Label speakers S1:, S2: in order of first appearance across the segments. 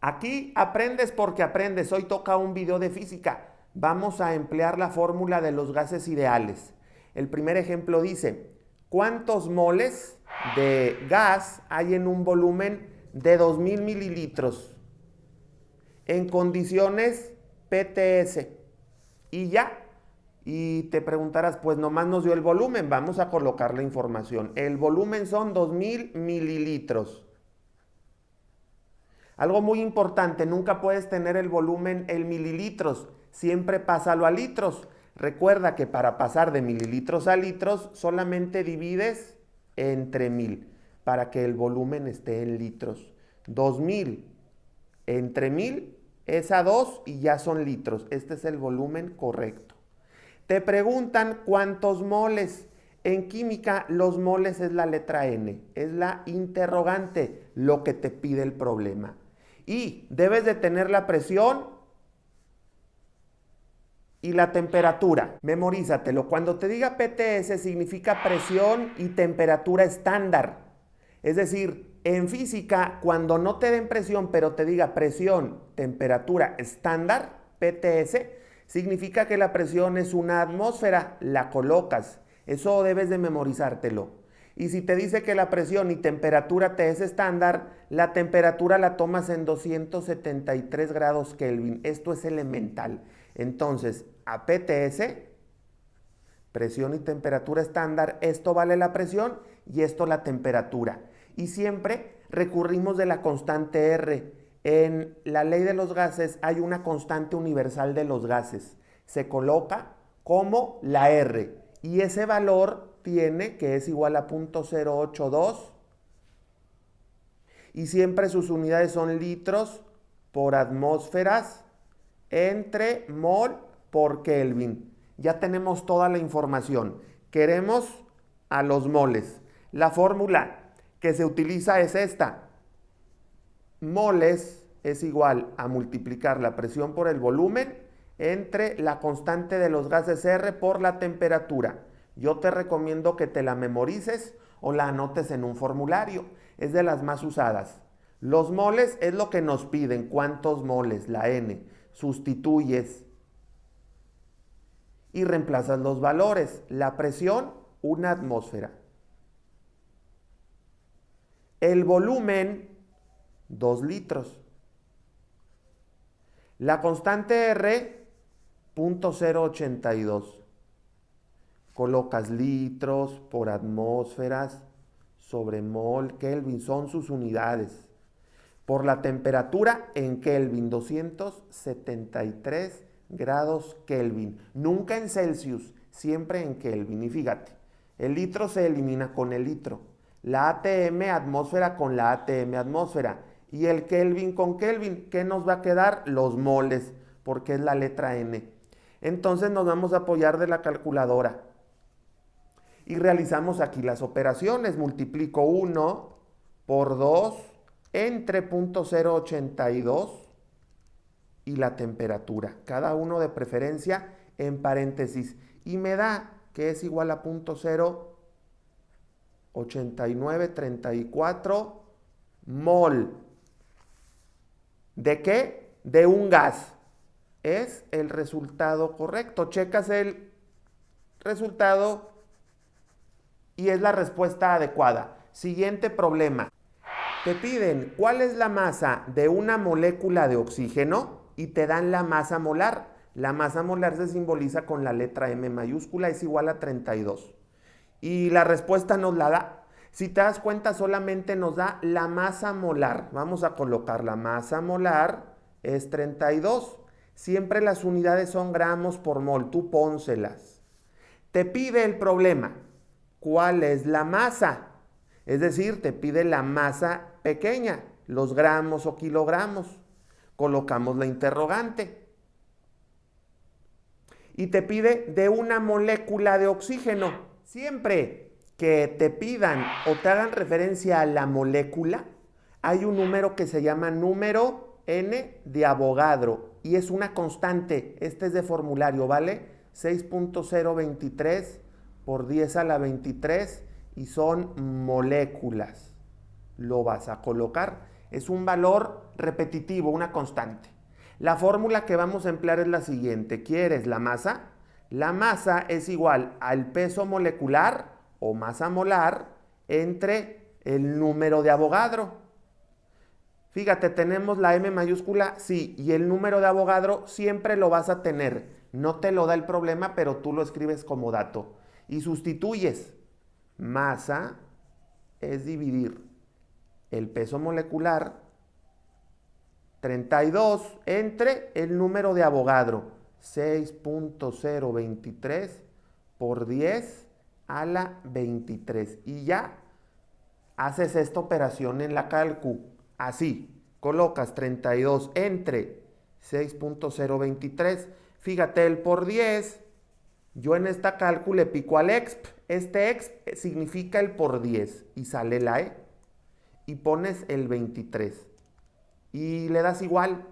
S1: Aquí aprendes porque aprendes. Hoy toca un video de física. Vamos a emplear la fórmula de los gases ideales. El primer ejemplo dice, ¿cuántos moles de gas hay en un volumen de 2000 mililitros en condiciones PTS? Y ya. Y te preguntarás, pues nomás nos dio el volumen. Vamos a colocar la información. El volumen son 2000 mililitros. Algo muy importante, nunca puedes tener el volumen en mililitros, siempre pásalo a litros. Recuerda que para pasar de mililitros a litros solamente divides entre 1000 para que el volumen esté en litros. 2000 entre 1000 es a 2 y ya son litros. Este es el volumen correcto. Te preguntan cuántos moles. En química los moles es la letra N, es la interrogante, lo que te pide el problema. Y debes de tener la presión y la temperatura. Memorízatelo. Cuando te diga PTS significa presión y temperatura estándar. Es decir, en física, cuando no te den presión, pero te diga presión, temperatura estándar, PTS, significa que la presión es una atmósfera, la colocas. Eso debes de memorizártelo. Y si te dice que la presión y temperatura te es estándar, la temperatura la tomas en 273 grados Kelvin. Esto es elemental. Entonces, a PTS, presión y temperatura estándar, esto vale la presión y esto la temperatura. Y siempre recurrimos de la constante R. En la ley de los gases hay una constante universal de los gases. Se coloca como la R. Y ese valor tiene que es igual a 0.082 y siempre sus unidades son litros por atmósferas entre mol por Kelvin. Ya tenemos toda la información. Queremos a los moles. La fórmula que se utiliza es esta. Moles es igual a multiplicar la presión por el volumen entre la constante de los gases R por la temperatura. Yo te recomiendo que te la memorices o la anotes en un formulario. Es de las más usadas. Los moles es lo que nos piden. ¿Cuántos moles? La N. Sustituyes y reemplazas los valores. La presión, una atmósfera. El volumen, 2 litros. La constante R, 0.082. Colocas litros por atmósferas sobre mol, Kelvin, son sus unidades. Por la temperatura en Kelvin, 273 grados Kelvin. Nunca en Celsius, siempre en Kelvin. Y fíjate, el litro se elimina con el litro. La ATM atmósfera con la ATM atmósfera. Y el Kelvin con Kelvin. ¿Qué nos va a quedar? Los moles, porque es la letra N. Entonces nos vamos a apoyar de la calculadora. Y realizamos aquí las operaciones. Multiplico 1 por 2 entre 0.082 y la temperatura. Cada uno de preferencia en paréntesis. Y me da que es igual a 0.8934 mol. ¿De qué? De un gas. Es el resultado correcto. Checas el resultado y es la respuesta adecuada. Siguiente problema. Te piden cuál es la masa de una molécula de oxígeno y te dan la masa molar. La masa molar se simboliza con la letra M mayúscula, es igual a 32. Y la respuesta nos la da. Si te das cuenta, solamente nos da la masa molar. Vamos a colocar la masa molar, es 32. Siempre las unidades son gramos por mol, tú pónselas. Te pide el problema. ¿Cuál es la masa? Es decir, te pide la masa pequeña, los gramos o kilogramos. Colocamos la interrogante. Y te pide de una molécula de oxígeno. Siempre que te pidan o te hagan referencia a la molécula, hay un número que se llama número N de Avogadro y es una constante. Este es de formulario, ¿vale? 6.023 por 10 a la 23 y son moléculas. Lo vas a colocar. Es un valor repetitivo, una constante. La fórmula que vamos a emplear es la siguiente. ¿Quieres la masa? La masa es igual al peso molecular o masa molar entre el número de Avogadro. Fíjate, tenemos la M mayúscula, sí, y el número de Avogadro siempre lo vas a tener. No te lo da el problema, pero tú lo escribes como dato. Y sustituyes. Masa es dividir el peso molecular 32 entre el número de Avogadro 6.023 por 10 a la 23. Y ya haces esta operación en la calcu. Así, colocas 32 entre 6.023. Fíjate, el por 10, yo en esta calcu le pico al exp. Este exp significa el por 10 y sale la E. Y pones el 23. Y le das igual.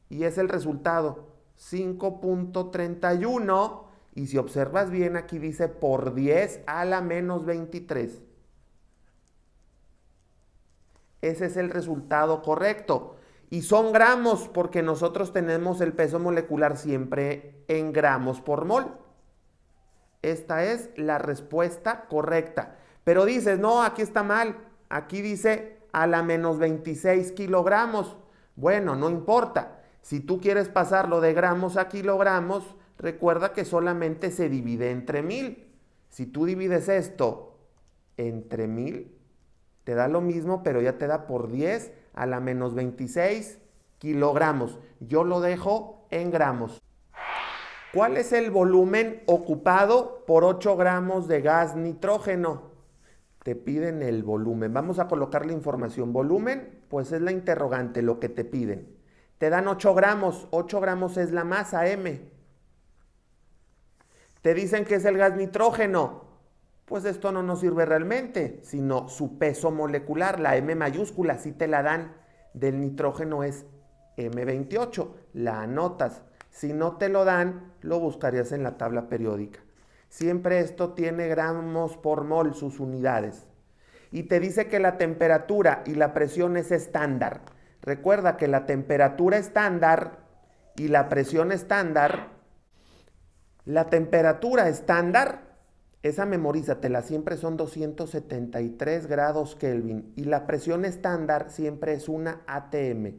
S1: Y es el resultado. 5.31. Y si observas bien, aquí dice por 10 a la menos 23. Ese es el resultado correcto. Y son gramos porque nosotros tenemos el peso molecular siempre en gramos por mol. Esta es la respuesta correcta. Pero dices, no, aquí está mal. Aquí dice a la menos 26 kilogramos. Bueno, no importa. Si tú quieres pasarlo de gramos a kilogramos, recuerda que solamente se divide entre 1000. Si tú divides esto entre 1000, te da lo mismo, pero ya te da por 10 a la menos 26 kilogramos. Yo lo dejo en gramos. ¿Cuál es el volumen ocupado por 8 gramos de gas nitrógeno? Te piden el volumen. Vamos a colocar la información. Volumen, pues es la interrogante, lo que te piden. Te dan 8 gramos. 8 gramos es la masa M. Te dicen que es el gas nitrógeno. Pues esto no nos sirve realmente, sino su peso molecular, la M mayúscula, si te la dan, del nitrógeno es M28, la anotas. Si no te lo dan, lo buscarías en la tabla periódica. Siempre esto tiene gramos por mol, sus unidades. Y te dice que la temperatura y la presión es estándar. Recuerda que la temperatura estándar y la presión estándar, la temperatura estándar, esa memorízatela, siempre son 273 grados Kelvin y la presión estándar siempre es una ATM.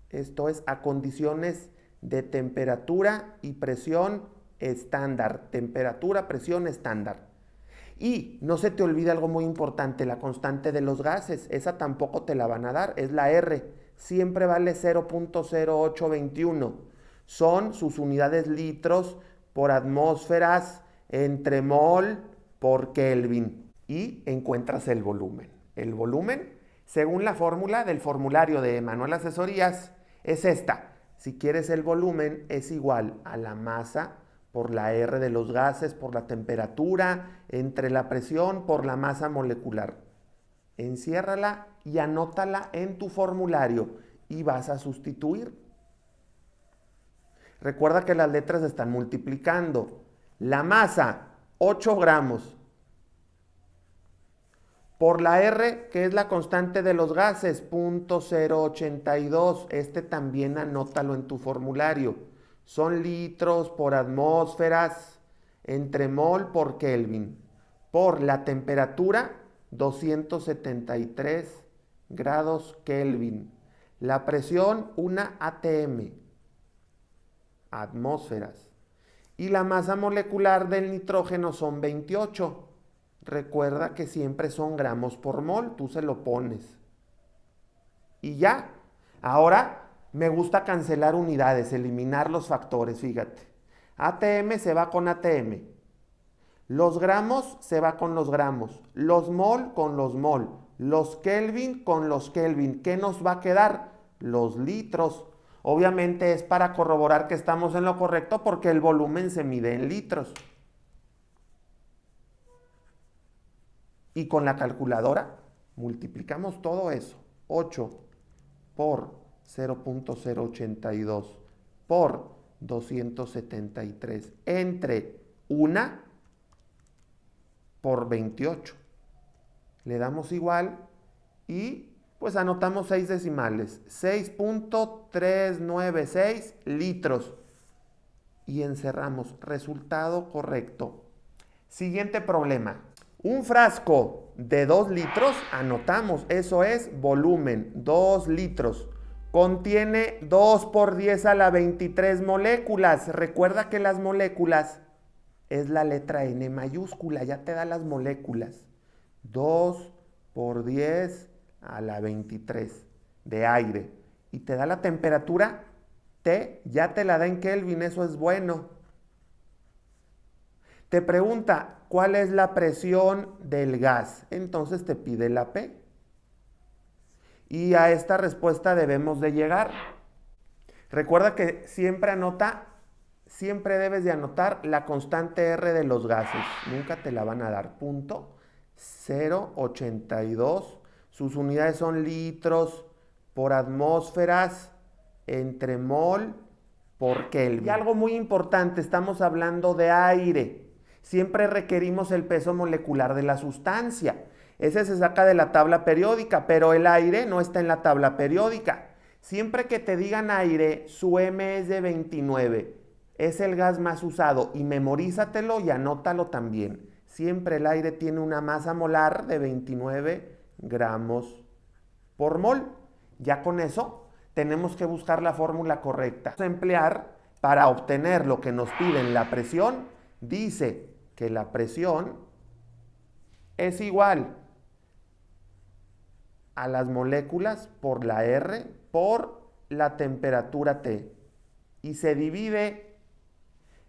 S1: Esto es a condiciones de temperatura y presión estándar. Temperatura, presión estándar. Y no se te olvide algo muy importante, la constante de los gases. Esa tampoco te la van a dar, es la R. Siempre vale 0.0821. Son sus unidades litros por atmósferas entre mol por Kelvin. Y encuentras el volumen. El volumen, según la fórmula del formulario de Manual Asesorías, es esta. Si quieres el volumen, es igual a la masa por la R de los gases, por la temperatura, entre la presión, por la masa molecular. Enciérrala y anótala en tu formulario y vas a sustituir. Recuerda que las letras están multiplicando. La masa, 8 gramos, por la R, que es la constante de los gases, 0.082. Este también anótalo en tu formulario. Son litros por atmósferas entre mol por Kelvin. Por la temperatura, 273 grados Kelvin. La presión, una ATM, atmósferas. Y la masa molecular del nitrógeno son 28. Recuerda que siempre son gramos por mol, tú se lo pones. Y ya. Ahora me gusta cancelar unidades, eliminar los factores, fíjate. ATM se va con ATM. Los gramos se va con los gramos. Los mol con los mol. Los Kelvin con los Kelvin. ¿Qué nos va a quedar? Los litros. Obviamente es para corroborar que estamos en lo correcto porque el volumen se mide en litros. Y con la calculadora multiplicamos todo eso. 8 por 0.082 por 273 entre 1 por 28. Le damos igual y Pues anotamos 6 decimales, 6.396 litros. Y encerramos, resultado correcto. Siguiente problema. Un frasco de 2 litros, anotamos, eso es volumen, 2 litros. Contiene 2 por 10 a la 23 moléculas. Recuerda que las moléculas es la letra N mayúscula, ya te da las moléculas. 2 por 10 a la 23 de aire. Y te da la temperatura T, ya te la da en Kelvin, eso es bueno. Te pregunta, ¿cuál es la presión del gas? Entonces te pide la P. Y a esta respuesta debemos de llegar. Recuerda que siempre debes de anotar la constante R de los gases. Nunca te la van a dar. Punto 0.82. Sus unidades son litros por atmósferas entre mol por Kelvin. Y algo muy importante, estamos hablando de aire. Siempre requerimos el peso molecular de la sustancia. Ese se saca de la tabla periódica, pero el aire no está en la tabla periódica. Siempre que te digan aire, su M es de 29. Es el gas más usado y memorízatelo y anótalo también. Siempre el aire tiene una masa molar de 29 gramos por mol. Ya con eso tenemos que buscar la fórmula correcta. Vamos a emplear para obtener lo que nos piden la presión. Dice que la presión es igual a las moléculas por la R por la temperatura T. Y se divide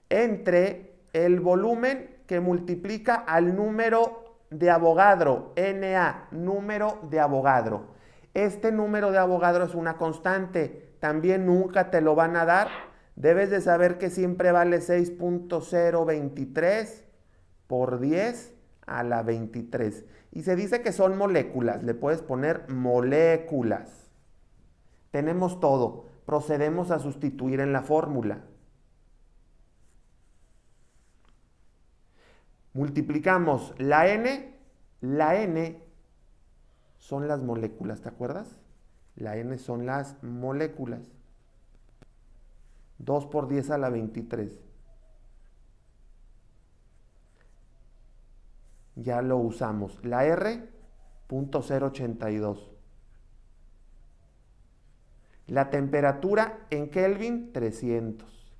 S1: entre el volumen que multiplica al número de Avogadro, Na, número de Avogadro. Este número de Avogadro es una constante, también nunca te lo van a dar. Debes de saber que siempre vale 6.023 por 10 a la 23. Y se dice que son moléculas, le puedes poner moléculas. Tenemos todo, procedemos a sustituir en la fórmula. Multiplicamos la N son las moléculas, ¿te acuerdas? La N son las moléculas. 2 por 10 a la 23. Ya lo usamos. La R, 0.082. La temperatura en Kelvin, 300.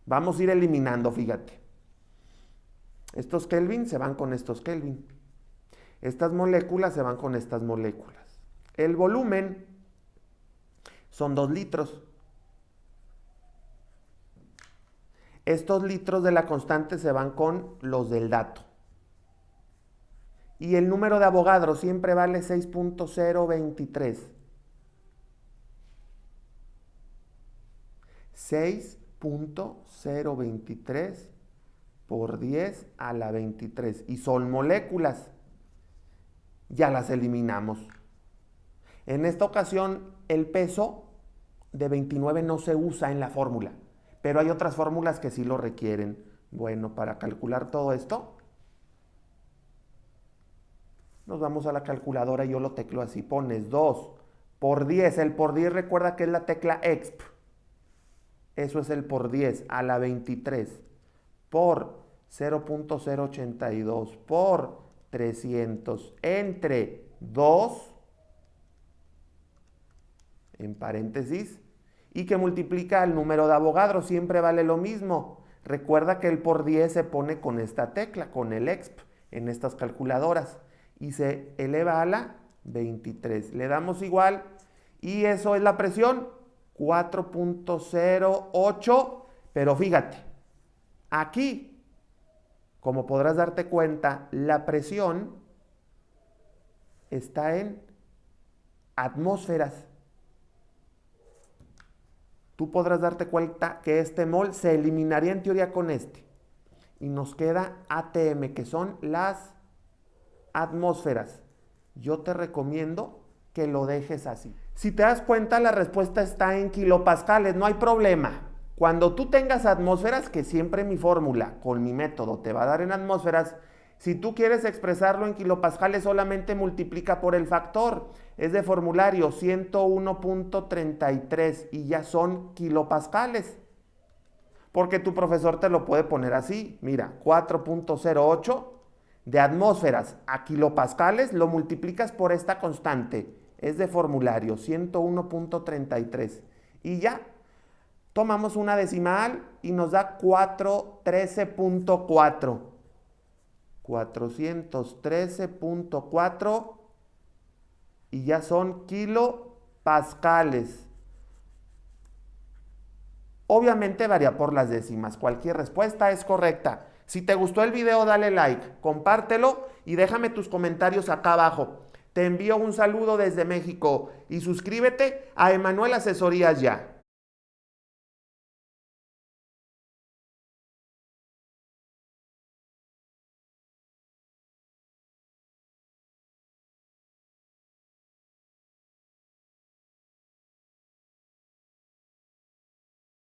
S1: Vamos a ir eliminando, fíjate. Estos Kelvin se van con estos Kelvin. Estas moléculas se van con estas moléculas. El volumen son 2 litros. Estos litros de la constante se van con los del dato. Y el número de Avogadro siempre vale 6.023. 6.023 por 10 a la 23. Y son moléculas. Ya las eliminamos. En esta ocasión, el peso de 29 no se usa en la fórmula, pero hay otras fórmulas que sí lo requieren. Bueno, para calcular todo esto, nos vamos a la calculadora y yo lo tecleo así. Pones 2 por 10. El por 10 recuerda que es la tecla exp. Eso es el por 10 a la 23 por 0.082 por 300 entre 2 en paréntesis y que multiplica el número de Avogadro. Siempre vale lo mismo. Recuerda que el por 10 se pone con esta tecla, con el exp en estas calculadoras y se eleva a la 23. Le damos igual y eso es la presión, 4.08, pero fíjate, aquí, como podrás darte cuenta, la presión está en atmósferas. Tú podrás darte cuenta que este mol se eliminaría en teoría con este. Y nos queda ATM, que son las atmósferas. Yo te recomiendo que lo dejes así. Si te das cuenta, la respuesta está en kilopascales, no hay problema. Cuando tú tengas atmósferas, que siempre mi fórmula con mi método te va a dar en atmósferas, si tú quieres expresarlo en kilopascales, solamente multiplica por el factor. Es de formulario 101.33 y ya son kilopascales. Porque tu profesor te lo puede poner así. Mira, 4.08 de atmósferas a kilopascales lo multiplicas por esta constante. Es de formulario 101.33. Y ya, tomamos una decimal y nos da 413.4. 413.4 y ya son kilopascales. Obviamente varía por las décimas. Cualquier respuesta es correcta. Si te gustó el video, dale like, compártelo y déjame tus comentarios acá abajo. Te envío un saludo desde México y suscríbete a Emanuel Asesorías Ya.